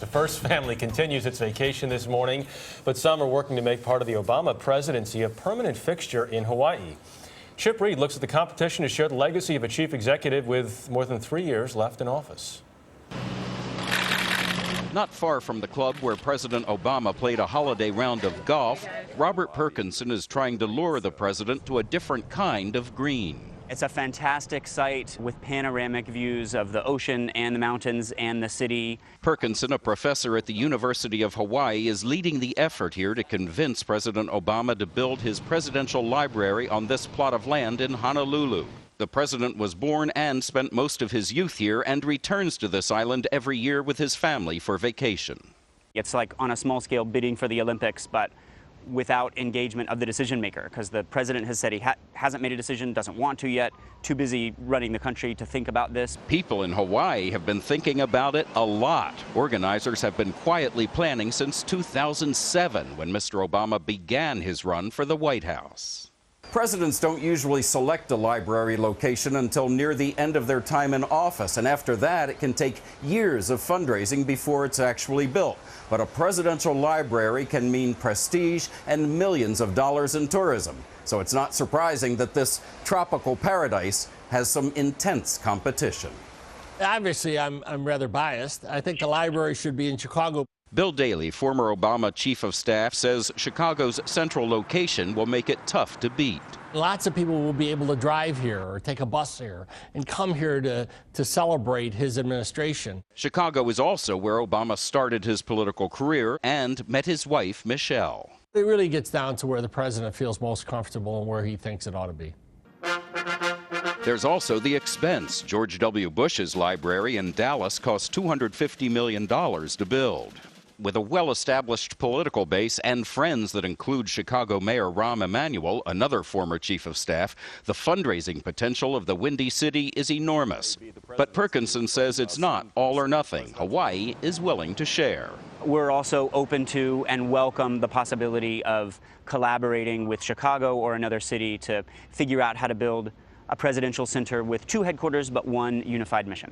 The first family continues its vacation this morning, but some are working to make part of the Obama presidency a permanent fixture in Hawaii. Chip Reid looks at the competition to share the legacy of a chief executive with more than 3 years left in office. Not far from the club where President Obama played a holiday round of golf, Robert Perkinson is trying to lure the president to a different kind of green. It's a fantastic site with panoramic views of the ocean and the mountains and the city. Perkinson, a professor at the University of Hawaii, is leading the effort here to convince President Obama to build his presidential library on this plot of land in Honolulu. The president was born and spent most of his youth here and returns to this island every year with his family for vacation. It's like on a small scale bidding for the Olympics, but without engagement of the decision maker, because the president has said he hasn't made a decision, doesn't want to yet, too busy running the country to think about this. People in Hawaii have been thinking about it a lot. Organizers have been quietly planning since 2007, when Mr. Obama began his run for the White House. Presidents don't usually select a library location until near the end of their time in office, and after that it can take years of fundraising before it's actually built. But a presidential library can mean prestige and millions of dollars in tourism. So it's not surprising that this tropical paradise has some intense competition. Obviously, I'm rather biased. I think the library should be in Chicago. Bill Daley, former Obama chief of staff, says Chicago's central location will make it tough to beat. Lots of people will be able to drive here or take a bus here and come here to celebrate his administration. Chicago is also where Obama started his political career and met his wife, Michelle. It really gets down to where the president feels most comfortable and where he thinks it ought to be. There's also the expense. George W. Bush's library in Dallas cost $250 million to build. With a well-established political base and friends that include Chicago Mayor Rahm Emanuel, another former chief of staff, the fundraising potential of the Windy City is enormous. But Perkinson says it's not all or nothing. Hawaii is willing to share. We're also open to and welcome the possibility of collaborating with Chicago or another city to figure out how to build a presidential center with 2 headquarters but 1 unified mission,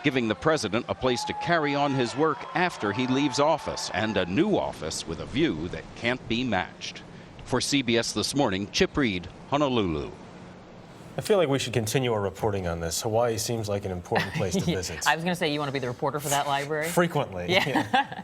giving the president a place to carry on his work after he leaves office, and a new office with a view that can't be matched. For CBS This Morning, Chip Reid, Honolulu. I feel like we should continue our reporting on this. Hawaii seems like an important place to visit. I was going to say, you want to be the reporter for that library? Frequently. Yeah.